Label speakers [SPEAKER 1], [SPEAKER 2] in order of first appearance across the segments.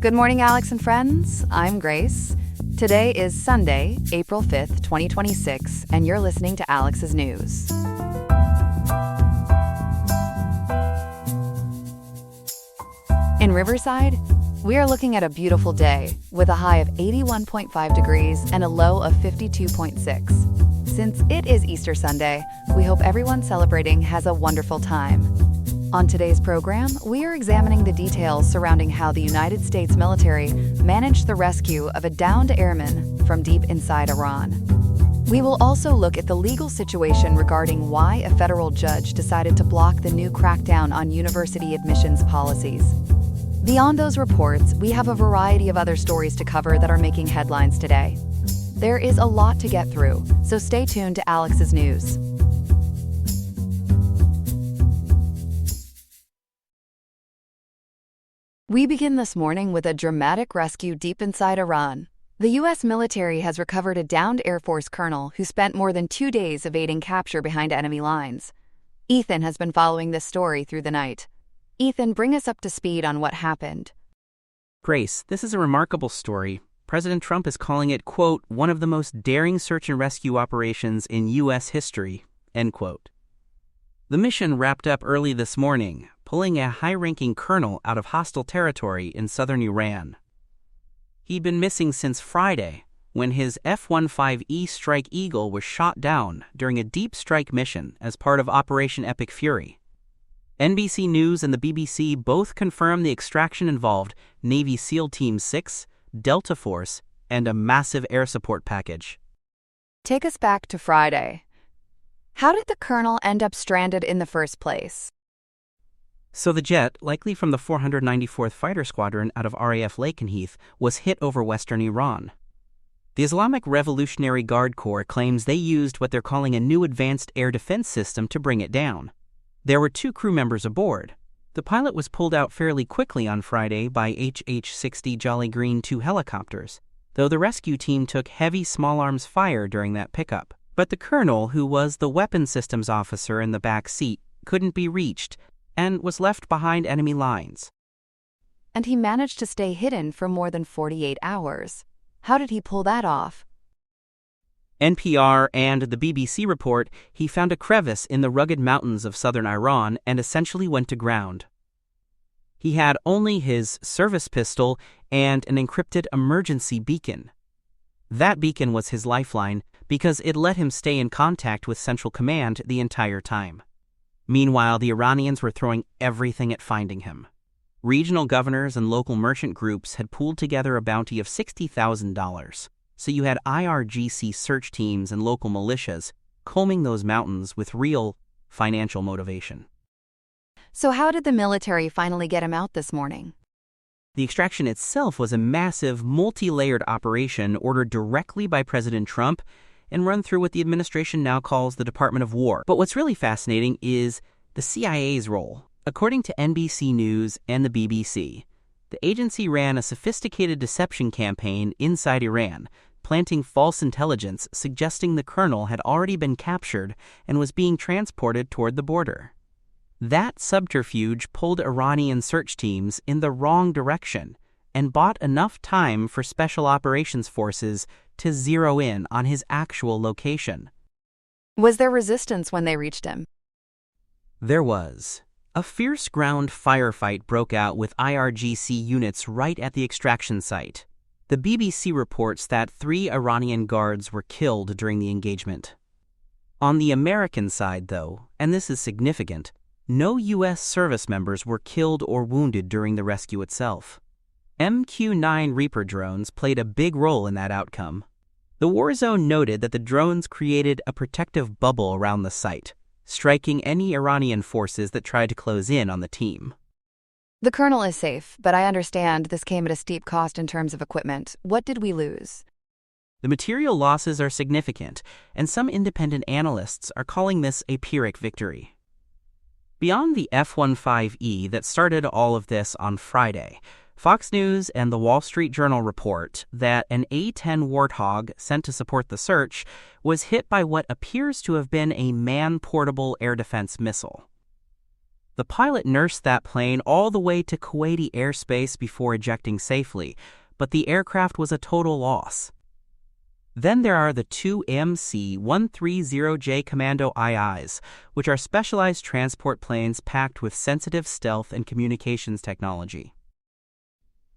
[SPEAKER 1] Good morning, Alex and friends. I'm Grace. Today is Sunday, April 5th, 2026, and you're listening to Alex's News. In Riverside, we are looking at a beautiful day with a high of 81.5 degrees and a low of 52.6. Since it is Easter Sunday, we hope everyone celebrating has a wonderful time. On today's program, we are examining the details surrounding how the United States military managed the rescue of a downed airman from deep inside Iran. We will also look at the legal situation regarding why a federal judge decided to block the new crackdown on university admissions policies. Beyond those reports, we have a variety of other stories to cover that are making headlines today. There is a lot to get through, so stay tuned to Alex's News. We begin this morning with a dramatic rescue deep inside Iran. The U.S. military has recovered a downed Air Force colonel who spent more than 2 days evading capture behind enemy lines. Ethan has been following this story through the night. Ethan, bring us up to speed on what happened.
[SPEAKER 2] Grace, this is a remarkable story. President Trump is calling it, quote, one of the most daring search and rescue operations in U.S. history, end quote. The mission wrapped up early this morning, pulling a high-ranking colonel out of hostile territory in southern Iran. He'd been missing since Friday, when his F-15E Strike Eagle was shot down during a deep strike mission as part of Operation Epic Fury. NBC News and the BBC both confirmed the extraction involved Navy SEAL Team 6, Delta Force, and a massive air support package.
[SPEAKER 1] Take us back to Friday. How did the colonel end up stranded in the first place?
[SPEAKER 2] So the jet, likely from the 494th Fighter Squadron out of RAF Lakenheath, was hit over western Iran. The Islamic Revolutionary Guard Corps claims they used what they're calling a new advanced air defense system to bring it down. There were 2 crew members aboard. The pilot was pulled out fairly quickly on Friday by HH-60 Jolly Green 2 helicopters, though the rescue team took heavy small arms fire during that pickup. But the colonel, who was the weapons systems officer in the back seat, couldn't be reached and was left behind enemy lines.
[SPEAKER 1] And he managed to stay hidden for more than 48 hours. How did he pull that off?
[SPEAKER 2] NPR and the BBC report he found a crevice in the rugged mountains of southern Iran and essentially went to ground. He had only his service pistol and an encrypted emergency beacon. That beacon was his lifeline because it let him stay in contact with Central Command the entire time. Meanwhile, the Iranians were throwing everything at finding him. Regional governors and local merchant groups had pooled together a bounty of $60,000. So you had IRGC search teams and local militias combing those mountains with real financial motivation.
[SPEAKER 1] So how did the military finally get him out this morning?
[SPEAKER 2] The extraction itself was a massive, multi-layered operation ordered directly by President Trump and run through what the administration now calls the Department of War. But what's really fascinating is the CIA's role. According to NBC News and the BBC, the agency ran a sophisticated deception campaign inside Iran, planting false intelligence suggesting the colonel had already been captured and was being transported toward the border. That subterfuge pulled Iranian search teams in the wrong direction and bought enough time for special operations forces to zero in on his actual location.
[SPEAKER 1] Was there resistance when they reached him?
[SPEAKER 2] There was. A fierce ground firefight broke out with IRGC units right at the extraction site. The BBC reports that 3 Iranian guards were killed during the engagement. On the American side, though, and this is significant, no U.S. service members were killed or wounded during the rescue itself. MQ-9 Reaper drones played a big role in that outcome. The war zone noted that the drones created a protective bubble around the site, striking any Iranian forces that tried to close in on the team.
[SPEAKER 1] The colonel is safe, but I understand this came at a steep cost in terms of equipment. What did we lose?
[SPEAKER 2] The material losses are significant, and some independent analysts are calling this a Pyrrhic victory. Beyond the F-15E that started all of this on Friday, Fox News and the Wall Street Journal report that an A-10 Warthog sent to support the search was hit by what appears to have been a man-portable air defense missile. The pilot nursed that plane all the way to Kuwaiti airspace before ejecting safely, but the aircraft was a total loss. Then there are the two MC-130J Commando IIs, which are specialized transport planes packed with sensitive stealth and communications technology.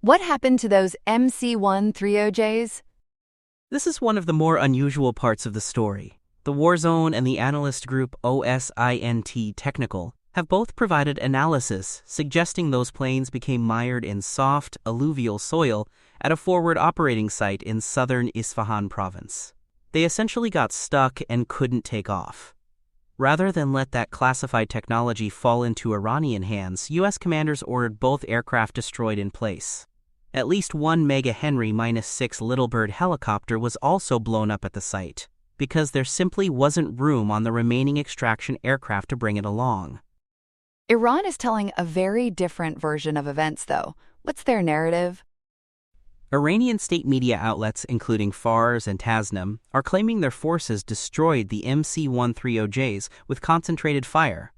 [SPEAKER 1] What happened to those MC-130Js?
[SPEAKER 2] This is one of the more unusual parts of the story. The Warzone and the analyst group OSINT Technical have both provided analysis suggesting those planes became mired in soft, alluvial soil at a forward operating site in southern Isfahan province. They essentially got stuck and couldn't take off. Rather than let that classified technology fall into Iranian hands, U.S. commanders ordered both aircraft destroyed in place. At least one Mega Henry-6 Little Bird helicopter was also blown up at the site, because there simply wasn't room on the remaining extraction aircraft to bring it along.
[SPEAKER 1] Iran is telling a very different version of events, though. What's their narrative?
[SPEAKER 2] Iranian state media outlets, including Fars and Tasnim, are claiming their forces destroyed the MC-130Js with concentrated fire.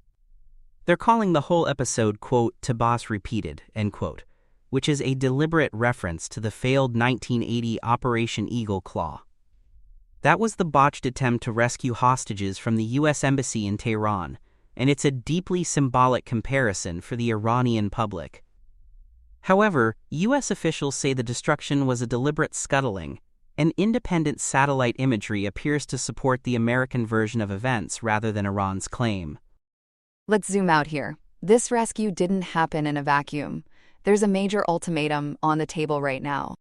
[SPEAKER 2] They're calling the whole episode, quote, Tabas repeated, end quote, which is a deliberate reference to the failed 1980 Operation Eagle Claw. That was the botched attempt to rescue hostages from the U.S. Embassy in Tehran, and it's a deeply symbolic comparison for the Iranian public. However, U.S. officials say the destruction was a deliberate scuttling, and independent satellite imagery appears to support the American version of events rather than Iran's claim.
[SPEAKER 1] Let's zoom out here. This rescue didn't happen in a vacuum. There's a major ultimatum on the table right now.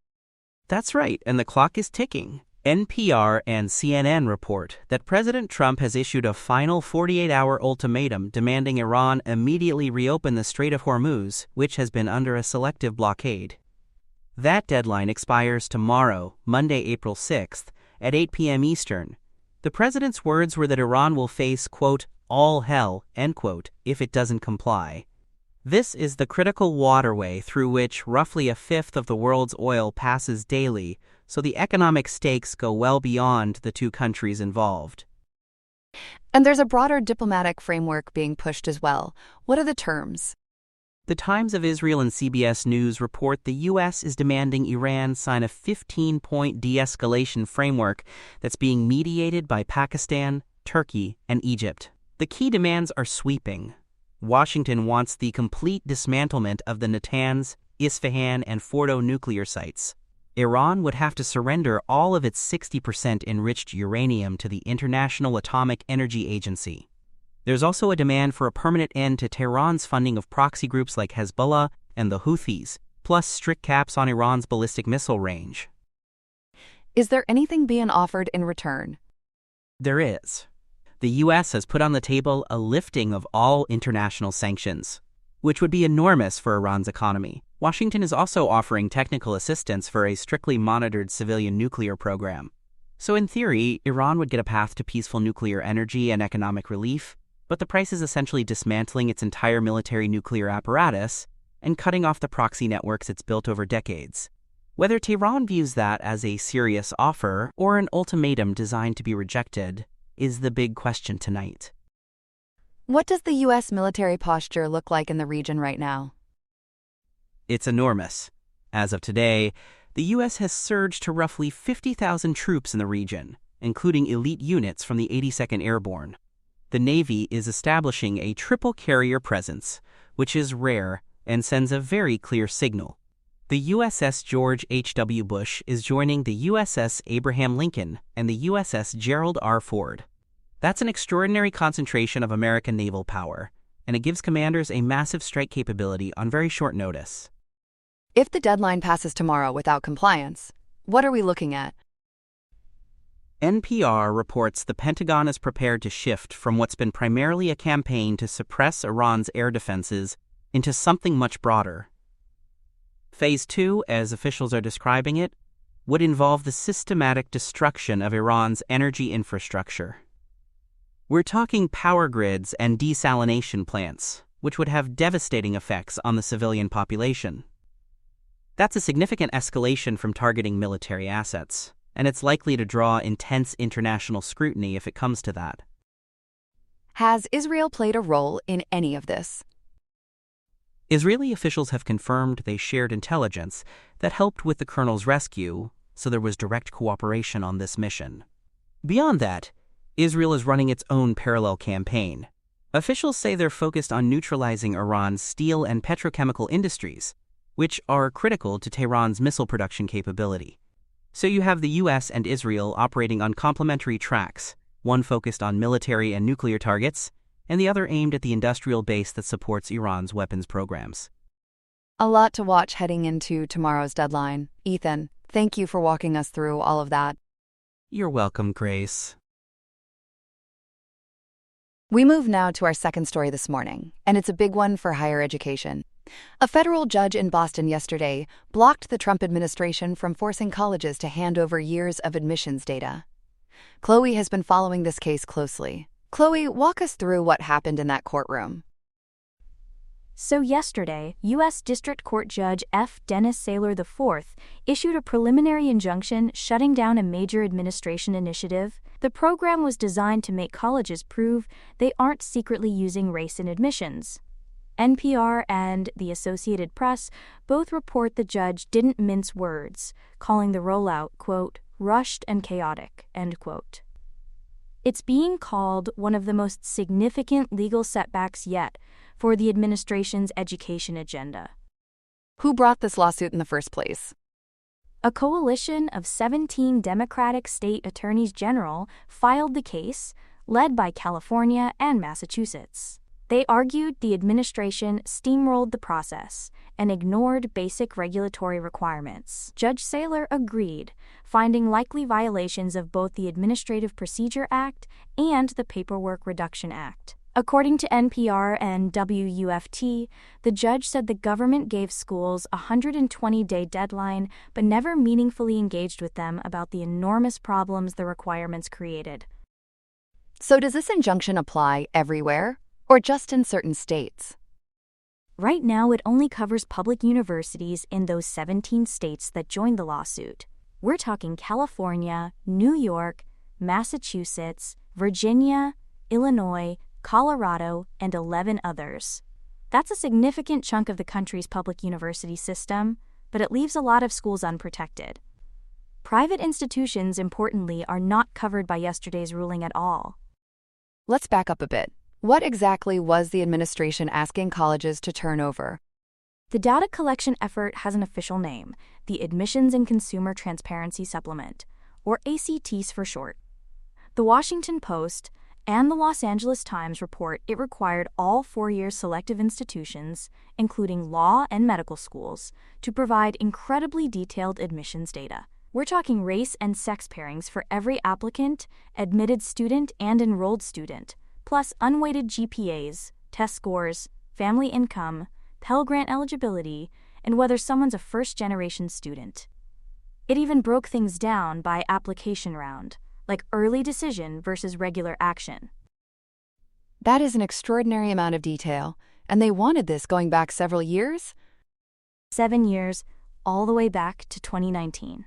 [SPEAKER 2] That's right, and the clock is ticking. NPR and CNN report that President Trump has issued a final 48-hour ultimatum demanding Iran immediately reopen the Strait of Hormuz, which has been under a selective blockade. That deadline expires tomorrow, Monday, April 6th, at 8 p.m. Eastern. The president's words were that Iran will face, quote, all hell, end quote, if it doesn't comply. This is the critical waterway through which roughly a fifth of the world's oil passes daily, so the economic stakes go well beyond the two countries involved.
[SPEAKER 1] And there's a broader diplomatic framework being pushed as well. What are the terms?
[SPEAKER 2] The Times of Israel and CBS News report the U.S. is demanding Iran sign a 15-point de-escalation framework that's being mediated by Pakistan, Turkey, and Egypt. The key demands are sweeping. Washington wants the complete dismantlement of the Natanz, Isfahan, and Fordo nuclear sites. Iran would have to surrender all of its 60% enriched uranium to the International Atomic Energy Agency. There's also a demand for a permanent end to Tehran's funding of proxy groups like Hezbollah and the Houthis, plus strict caps on Iran's ballistic missile range.
[SPEAKER 1] Is there anything being offered in return?
[SPEAKER 2] There is. The U.S. has put on the table a lifting of all international sanctions, which would be enormous for Iran's economy. Washington is also offering technical assistance for a strictly monitored civilian nuclear program. So in theory, Iran would get a path to peaceful nuclear energy and economic relief, but the price is essentially dismantling its entire military nuclear apparatus and cutting off the proxy networks it's built over decades. Whether Tehran views that as a serious offer or an ultimatum designed to be rejected is the big question tonight.
[SPEAKER 1] What does the U.S. military posture look like in the region right now?
[SPEAKER 2] It's enormous. As of today, the U.S. has surged to roughly 50,000 troops in the region, including elite units from the 82nd Airborne. The Navy is establishing a triple carrier presence, which is rare and sends a very clear signal. The USS George H.W. Bush is joining the USS Abraham Lincoln and the USS Gerald R. Ford. That's an extraordinary concentration of American naval power, and it gives commanders a massive strike capability on very short notice.
[SPEAKER 1] If the deadline passes tomorrow without compliance, what are we looking at?
[SPEAKER 2] NPR reports the Pentagon is prepared to shift from what's been primarily a campaign to suppress Iran's air defenses into something much broader. Phase 2, as officials are describing it, would involve the systematic destruction of Iran's energy infrastructure. We're talking power grids and desalination plants, which would have devastating effects on the civilian population. That's a significant escalation from targeting military assets, and it's likely to draw intense international scrutiny if it comes to that.
[SPEAKER 1] Has Israel played a role in any of this?
[SPEAKER 2] Israeli officials have confirmed they shared intelligence that helped with the colonel's rescue, so there was direct cooperation on this mission. Beyond that, Israel is running its own parallel campaign. Officials say they're focused on neutralizing Iran's steel and petrochemical industries, which are critical to Tehran's missile production capability. So you have the U.S. and Israel operating on complementary tracks, one focused on military and nuclear targets, and the other aimed at the industrial base that supports Iran's weapons programs.
[SPEAKER 1] A lot to watch heading into tomorrow's deadline. Ethan, thank you for walking us through all of that.
[SPEAKER 2] You're welcome, Grace.
[SPEAKER 1] We move now to our second story this morning, and it's a big one for higher education. A federal judge in Boston yesterday blocked the Trump administration from forcing colleges to hand over years of admissions data. Chloe has been following this case closely. Chloe, walk us through what happened in that courtroom.
[SPEAKER 3] So yesterday, U.S. District Court Judge F. Dennis Saylor IV issued a preliminary injunction shutting down a major administration initiative. The program was designed to make colleges prove they aren't secretly using race in admissions. NPR and the Associated Press both report the judge didn't mince words, calling the rollout, quote, rushed and chaotic, end quote. It's being called one of the most significant legal setbacks yet for the administration's education agenda.
[SPEAKER 1] Who brought this lawsuit in the first place?
[SPEAKER 3] A coalition of 17 Democratic state attorneys general filed the case, led by California and Massachusetts. They argued the administration steamrolled the process and ignored basic regulatory requirements. Judge Saylor agreed, finding likely violations of both the Administrative Procedure Act and the Paperwork Reduction Act. According to NPR and WUFT, the judge said the government gave schools a 120-day deadline but never meaningfully engaged with them about the enormous problems the requirements created.
[SPEAKER 1] So does this injunction apply everywhere, or just in certain states?
[SPEAKER 3] Right now, it only covers public universities in those 17 states that joined the lawsuit. We're talking California, New York, Massachusetts, Virginia, Illinois, Colorado, and 11 others. That's a significant chunk of the country's public university system, but it leaves a lot of schools unprotected. Private institutions, importantly, are not covered by yesterday's ruling at all.
[SPEAKER 1] Let's back up a bit. What exactly was the administration asking colleges to turn over?
[SPEAKER 3] The data collection effort has an official name, the Admissions and Consumer Transparency Supplement, or ACTs for short. The Washington Post and the Los Angeles Times report it required all four-year selective institutions, including law and medical schools, to provide incredibly detailed admissions data. We're talking race and sex pairings for every applicant, admitted student, and enrolled student, plus unweighted GPAs, test scores, family income, Pell Grant eligibility, and whether someone's a first-generation student. It even broke things down by application round, like early decision versus regular action.
[SPEAKER 1] That is an extraordinary amount of detail, and they wanted this going back several years?
[SPEAKER 3] 7 years, all the way back to 2019.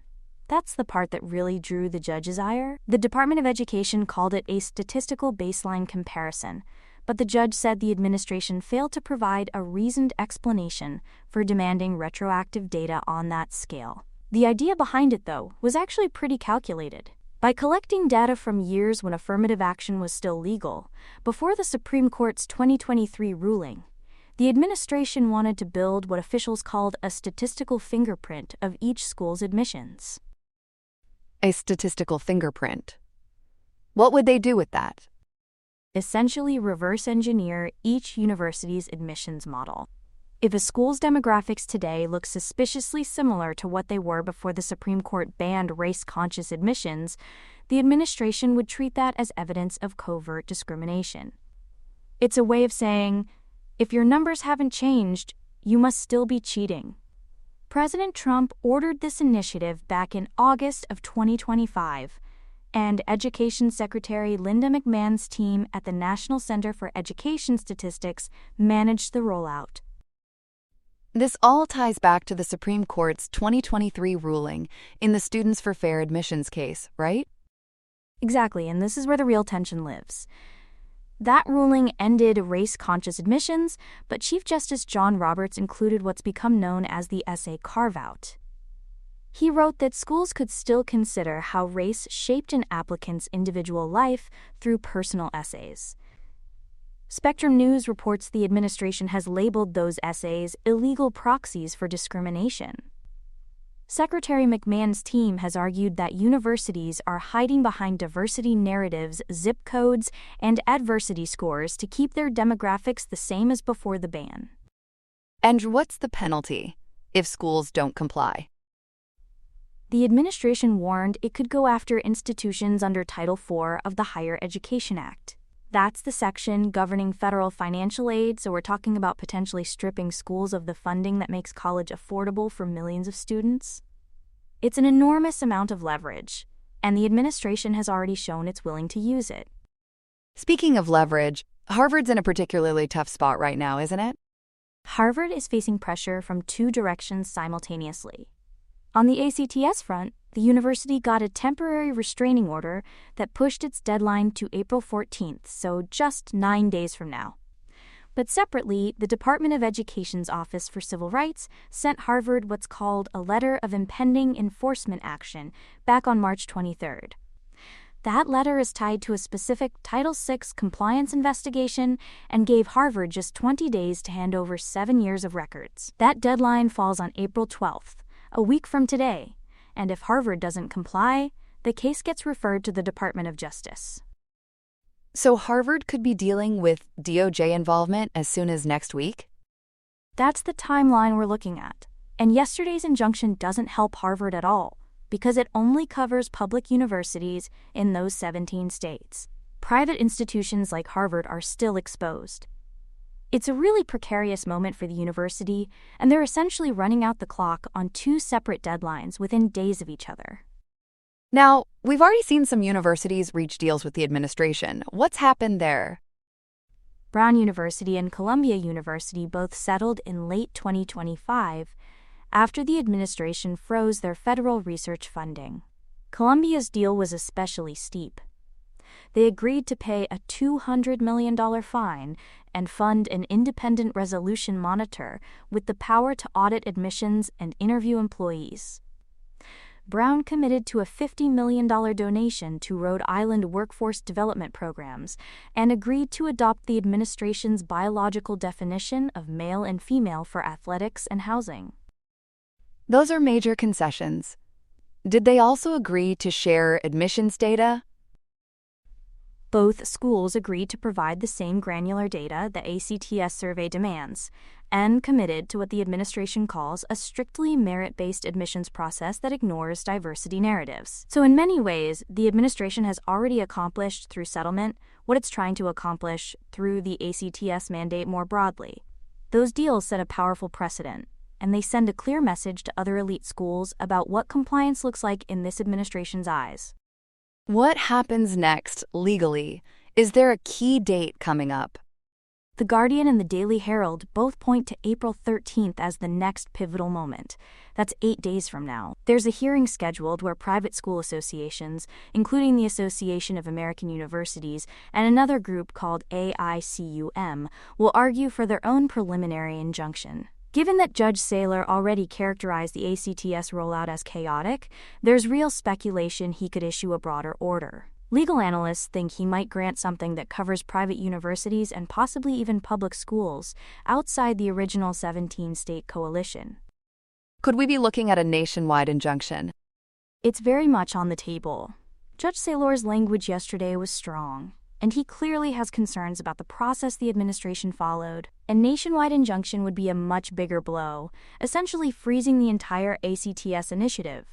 [SPEAKER 3] That's the part that really drew the judge's ire. The Department of Education called it a statistical baseline comparison, but the judge said the administration failed to provide a reasoned explanation for demanding retroactive data on that scale. The idea behind it, though, was actually pretty calculated. By collecting data from years when affirmative action was still legal, before the Supreme Court's 2023 ruling, the administration wanted to build what officials called a statistical fingerprint of each school's admissions.
[SPEAKER 1] A statistical fingerprint. What would they do with that?
[SPEAKER 3] Essentially reverse engineer each university's admissions model. If a school's demographics today look suspiciously similar to what they were before the Supreme Court banned race-conscious admissions, the administration would treat that as evidence of covert discrimination. It's a way of saying, if your numbers haven't changed, you must still be cheating. President Trump ordered this initiative back in August of 2025, and Education Secretary Linda McMahon's team at the National Center for Education Statistics managed the rollout.
[SPEAKER 1] This all ties back to the Supreme Court's 2023 ruling in the Students for Fair Admissions case, right?
[SPEAKER 3] Exactly, and this is where the real tension lives. That ruling ended race-conscious admissions, but Chief Justice John Roberts included what's become known as the essay carve-out. He wrote that schools could still consider how race shaped an applicant's individual life through personal essays. Spectrum News reports the administration has labeled those essays illegal proxies for discrimination. Secretary McMahon's team has argued that universities are hiding behind diversity narratives, zip codes, and adversity scores to keep their demographics the same as before the ban.
[SPEAKER 1] And what's the penalty if schools don't comply?
[SPEAKER 3] The administration warned it could go after institutions under Title IV of the Higher Education Act. That's the section governing federal financial aid, so we're talking about potentially stripping schools of the funding that makes college affordable for millions of students. It's an enormous amount of leverage, and the administration has already shown it's willing to use it.
[SPEAKER 1] Speaking of leverage, Harvard's in a particularly tough spot right now, isn't it?
[SPEAKER 3] Harvard is facing pressure from two directions simultaneously. On the ACTS front, the university got a temporary restraining order that pushed its deadline to April 14th, so just 9 days from now. But separately, the Department of Education's Office for Civil Rights sent Harvard what's called a letter of impending enforcement action back on March 23rd. That letter is tied to a specific Title VI compliance investigation and gave Harvard just 20 days to hand over 7 years of records. That deadline falls on April 12th, a week from today, and if Harvard doesn't comply, the case gets referred to the Department of Justice.
[SPEAKER 1] So Harvard could be dealing with DOJ involvement as soon as next week?
[SPEAKER 3] That's the timeline we're looking at. And yesterday's injunction doesn't help Harvard at all, because it only covers public universities in those 17 states. Private institutions like Harvard are still exposed. It's a really precarious moment for the university, and they're essentially running out the clock on two separate deadlines within days of each other.
[SPEAKER 1] Now, we've already seen some universities reach deals with the administration. What's happened there?
[SPEAKER 3] Brown University and Columbia University both settled in late 2025 after the administration froze their federal research funding. Columbia's deal was especially steep. They agreed to pay a $200 million fine and fund an independent resolution monitor with the power to audit admissions and interview employees. Brown committed to a $50 million donation to Rhode Island workforce development programs and agreed to adopt the administration's biological definition of male and female for athletics and housing.
[SPEAKER 1] Those are major concessions. Did they also agree to share admissions data?
[SPEAKER 3] Both schools agreed to provide the same granular data the ACTS survey demands, and committed to what the administration calls a strictly merit-based admissions process that ignores diversity narratives. So in many ways, the administration has already accomplished through settlement what it's trying to accomplish through the ACTS mandate more broadly. Those deals set a powerful precedent, and they send a clear message to other elite schools about what compliance looks like in this administration's eyes.
[SPEAKER 1] What happens next, legally? Is there a key date coming up?
[SPEAKER 3] The Guardian and the Daily Herald both point to April 13th as the next pivotal moment. That's 8 days from now. There's a hearing scheduled where private school associations, including the Association of American Universities and another group called AICUM, will argue for their own preliminary injunction. Given that Judge Saylor already characterized the ACTS rollout as chaotic, there's real speculation he could issue a broader order. Legal analysts think he might grant something that covers private universities and possibly even public schools outside the original 17-state coalition.
[SPEAKER 1] Could we be looking at a nationwide injunction?
[SPEAKER 3] It's very much on the table. Judge Saylor's language yesterday was strong, and he clearly has concerns about the process the administration followed. A nationwide injunction would be a much bigger blow, essentially freezing the entire ACTS initiative.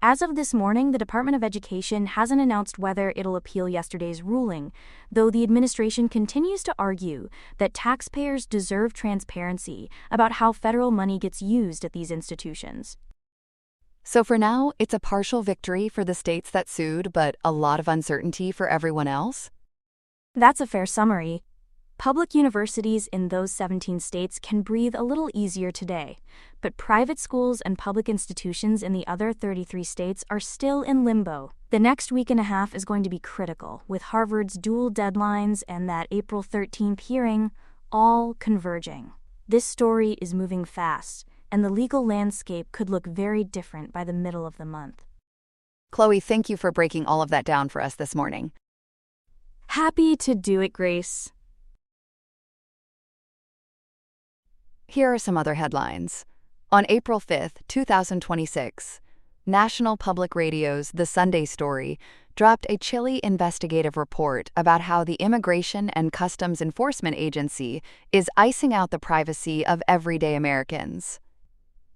[SPEAKER 3] As of this morning, the Department of Education hasn't announced whether it'll appeal yesterday's ruling, though the administration continues to argue that taxpayers deserve transparency about how federal money gets used at these institutions.
[SPEAKER 1] So for now, it's a partial victory for the states that sued, but a lot of uncertainty for everyone else?
[SPEAKER 3] That's a fair summary. Public universities in those 17 states can breathe a little easier today, but private schools and public institutions in the other 33 states are still in limbo. The next week and a half is going to be critical, with Harvard's dual deadlines and that April 13th hearing all converging. This story is moving fast, and the legal landscape could look very different by the middle of the month.
[SPEAKER 1] Chloe, thank you for breaking all of that down for us this morning.
[SPEAKER 3] Happy to do it, Grace.
[SPEAKER 1] Here are some other headlines. On April 5th, 2026, National Public Radio's The Sunday Story dropped a chilly investigative report about how the Immigration and Customs Enforcement Agency is icing out the privacy of everyday Americans.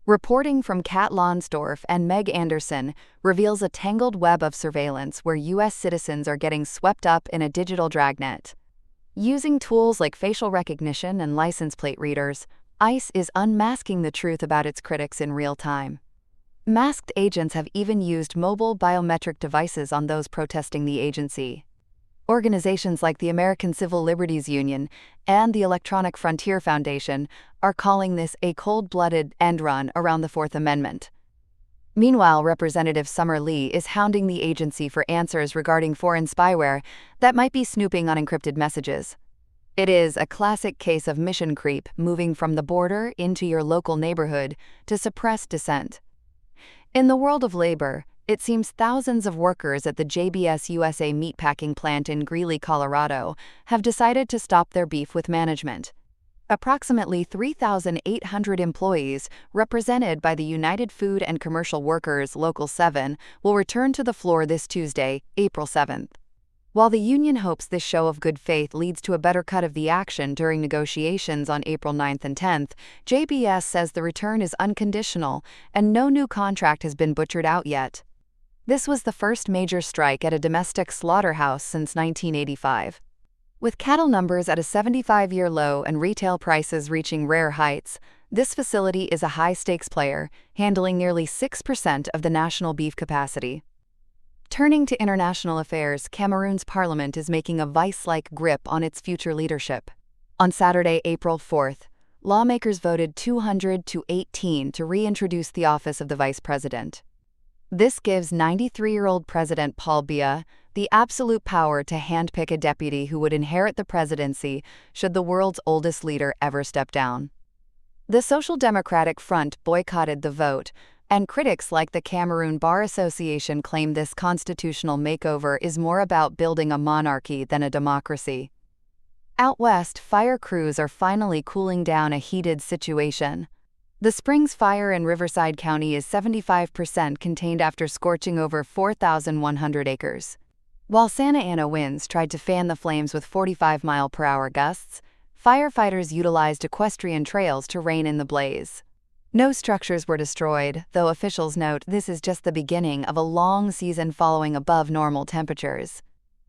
[SPEAKER 1] Reporting from Kat Lonsdorf and Meg Anderson reveals a tangled web of surveillance where U.S. citizens are getting swept up in a digital dragnet. Using tools like facial recognition and license plate readers, ICE is unmasking the truth about its critics in real time. Masked agents have even used mobile biometric devices on those protesting the agency. Organizations like the American Civil Liberties Union and the Electronic Frontier Foundation are calling this a cold-blooded end run around the Fourth Amendment. Meanwhile, Representative Summer Lee is hounding the agency for answers regarding foreign spyware that might be snooping on encrypted messages. It is a classic case of mission creep moving from the border into your local neighborhood to suppress dissent. In the world of labor, it seems thousands of workers at the JBS USA meatpacking plant in Greeley, Colorado, have decided to stop their beef with management. Approximately 3,800 employees, represented by the United Food and Commercial Workers Local 7, will return to the floor this Tuesday, April 7th. While the union hopes this show of good faith leads to a better cut of the action during negotiations on April 9th and 10th, JBS says the return is unconditional and no new contract has been butchered out yet. This was the first major strike at a domestic slaughterhouse since 1985. With cattle numbers at a 75-year low and retail prices reaching rare heights, this facility is a high-stakes player, handling nearly 6% of the national beef capacity. Turning to international affairs, Cameroon's parliament is making a vice-like grip on its future leadership. On Saturday, April 4th, lawmakers voted 200-18 to reintroduce the office of the vice president. This gives 93-year-old President Paul Biya the absolute power to handpick a deputy who would inherit the presidency should the world's oldest leader ever step down. The Social Democratic Front boycotted the vote, and critics like the Cameroon Bar Association claim this constitutional makeover is more about building a monarchy than a democracy. Out west, fire crews are finally cooling down a heated situation. The Springs fire in Riverside County is 75% contained after scorching over 4,100 acres. While Santa Ana winds tried to fan the flames with 45-mile-per-hour gusts, firefighters utilized equestrian trails to rein in the blaze. No structures were destroyed, though officials note this is just the beginning of a long season following above-normal temperatures.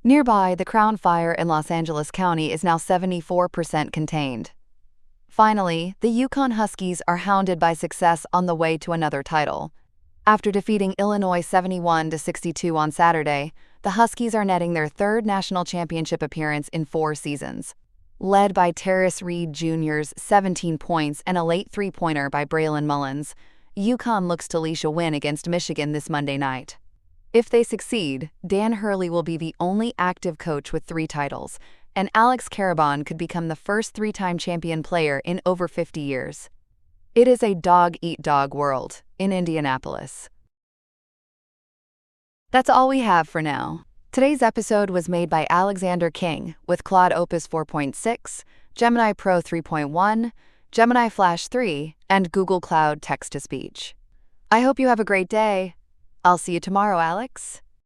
[SPEAKER 1] Nearby, the Crown Fire in Los Angeles County is now 74% contained. Finally, the Yukon Huskies are hounded by success on the way to another title. After defeating Illinois 71-62 on Saturday, the Huskies are netting their third national championship appearance in 4 seasons. Led by Terrace Reed Jr.'s 17 points and a late three-pointer by Braylon Mullins, Yukon looks to leash a win against Michigan this Monday night. If they succeed, Dan Hurley will be the only active coach with 3 titles, and Alex Carabon could become the first 3-time champion player in over 50 years. It is a dog-eat-dog world in Indianapolis. That's all we have for now. Today's episode was made by Alexander King with Claude Opus 4.6, Gemini Pro 3.1, Gemini Flash 3, and Google Cloud Text-to-Speech. I hope you have a great day. I'll see you tomorrow, Alex.